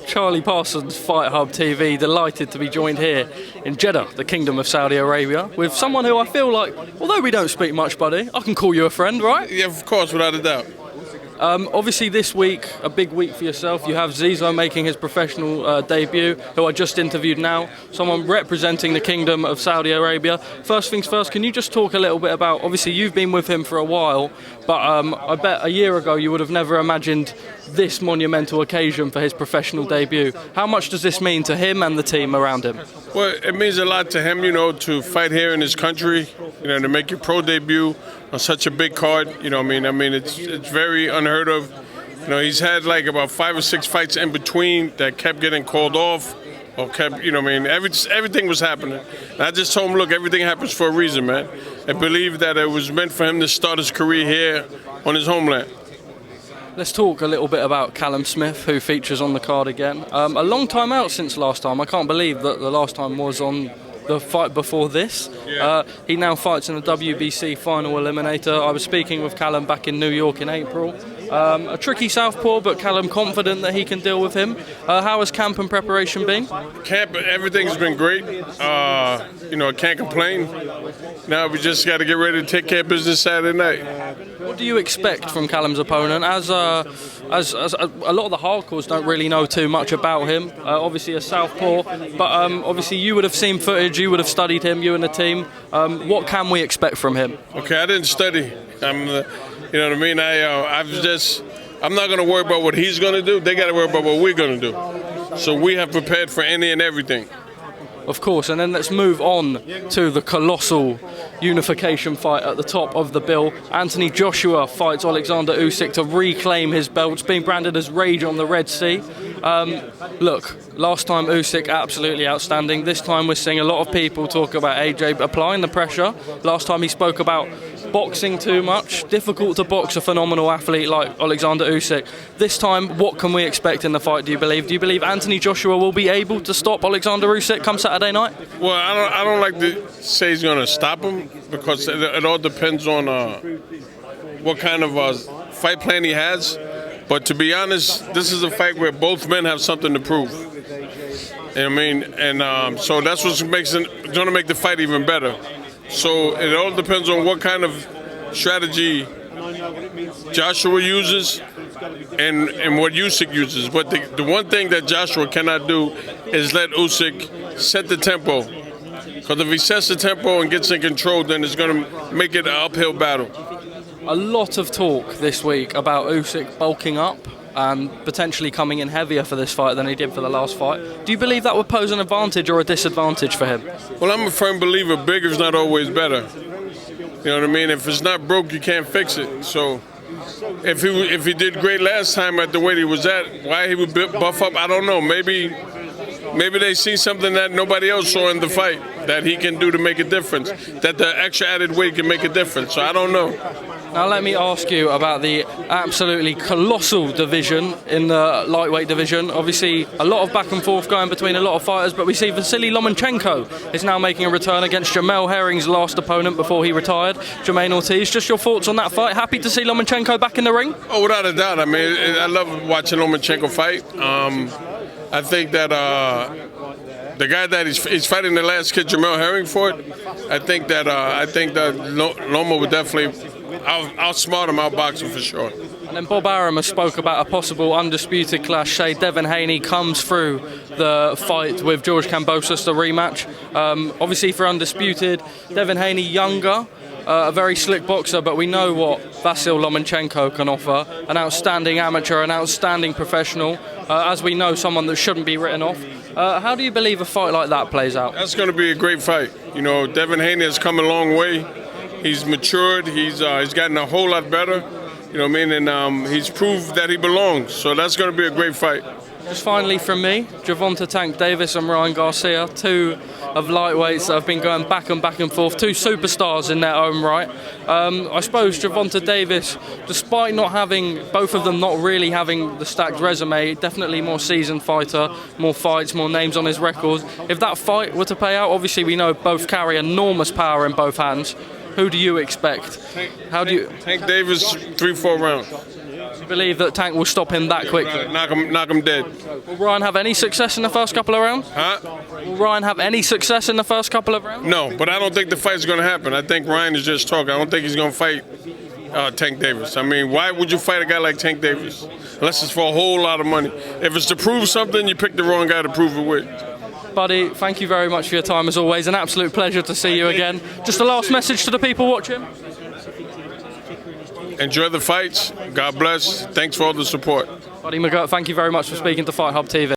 Charlie Parsons, Fight Hub TV, delighted to be joined here in Jeddah, the Kingdom of Saudi Arabia, with someone who I feel like, although we don't speak much, buddy, I can call you a friend, right? Yeah, of course, without a doubt. Obviously this week, a big week for yourself. You have Zizo making his professional debut, who I just interviewed now, someone representing the Kingdom of Saudi Arabia. First things first, can you just talk a little bit about, obviously you've been with him for a while, but I bet a year ago you would have never imagined this monumental occasion for his professional debut. How much does this mean to him and the team around him? Well, it means a lot to him, to fight here in his country, to make your pro debut on such a big card. It's very unheard of. He's had like about 5 or 6 fights in between that kept getting called off or kept, everything was happening. And I just told him, look, everything happens for a reason, man. I believe that it was meant for him to start his career here on his homeland. Let's talk a little bit about Callum Smith, who features on the card again. A long time out since last time. I can't believe that the last time was on the fight before this. Yeah. He now fights in the WBC final eliminator. I was speaking with Callum back in New York in April. A tricky southpaw, but Callum confident that he can deal with him. How has camp and preparation been? Camp, everything's been great. Can't complain. Now we just got to get ready to take care of business Saturday night. What do you expect from Callum's opponent? As a lot of the hardcores don't really know too much about him. Obviously a southpaw, but obviously you would have seen footage, you would have studied him, you and the team. What can we expect from him? Okay, I didn't study. You know what I mean? I'm not going to worry about what he's going to do. They got to worry about what we're going to do. So we have prepared for any and everything. Of course, and then let's move on to the colossal unification fight at the top of the bill. Anthony Joshua fights Alexander Usyk to reclaim his belt. It's been branded as Rage on the Red Sea. Look, last time Usyk absolutely outstanding. This time we're seeing a lot of people talk about AJ applying the pressure. Last time he spoke about boxing too much. Difficult to box a phenomenal athlete like Alexander Usyk. This time, what can we expect in the fight, do you believe? Do you believe Anthony Joshua will be able to stop Alexander Usyk come Saturday night? Well, I don't like to say he's going to stop him because it all depends on what kind of fight plan he has. But to be honest, this is a fight where both men have something to prove. So that's what's going to make the fight even better. So it all depends on what kind of strategy Joshua uses and what Usyk uses. But the one thing that Joshua cannot do is let Usyk set the tempo. Because if he sets the tempo and gets in control, then it's going to make it an uphill battle. A lot of talk this week about Usyk bulking up and potentially coming in heavier for this fight than he did for the last fight. Do you believe that would pose an advantage or a disadvantage for him? Well, I'm a firm believer bigger is not always better. You know what I mean? If it's not broke, you can't fix it. So if he did great last time at the weight he was at, why he would buff up, I don't know. Maybe they see something that nobody else saw in the fight that he can do to make a difference, that the extra added weight can make a difference. So I don't know. Now let me ask you about the absolutely colossal division in the lightweight division. Obviously a lot of back and forth going between a lot of fighters, but we see Vasyl Lomachenko is now making a return against Jamel Herring's last opponent before he retired, Jermaine Ortiz. Just your thoughts on that fight? Happy to see Lomachenko back in the ring? Oh, without a doubt. I mean, I love watching Lomachenko fight. I think that the guy that he's fighting the last kid, Jamel Herringford, I think that Loma would definitely outsmart him, outbox him for sure. And then Bob Arum has spoke about a possible undisputed clash. Say Devin Haney comes through the fight with George Kambosos, the rematch. Obviously for undisputed, Devin Haney younger, a very slick boxer, but we know what Vasyl Lomachenko can offer. An outstanding amateur, an outstanding professional. As we know, someone that shouldn't be written off. How do you believe a fight like that plays out? That's going to be a great fight. Devin Haney has come a long way. He's matured. He's gotten a whole lot better. And he's proved that he belongs. So that's going to be a great fight. Just finally from me, Gervonta Davis and Ryan Garcia, two of lightweights that have been going back and forth, two superstars in their own right. I suppose Gervonta Davis, despite not having, both of them not really having the stacked resume, definitely more seasoned fighter, more fights, more names on his record. If that fight were to pay out, obviously we know both carry enormous power in both hands. Who do you expect? Tank Davis, 3-4 rounds. Believe that Tank will stop him that quickly? Knock him dead. Will Ryan have any success in the first couple of rounds? Huh? Will Ryan have any success in the first couple of rounds? No, but I don't think the fight's going to happen. I think Ryan is just talking. I don't think he's going to fight Tank Davis. I mean, why would you fight a guy like Tank Davis? Unless it's for a whole lot of money. If it's to prove something, you pick the wrong guy to prove it with. Buddy, thank you very much for your time as always. An absolute pleasure to see you again. Just a last message to the people watching. Enjoy the fights. God bless. Thanks for all the support. Buddy Mcgirt, thank you very much for speaking to Fight Hub TV.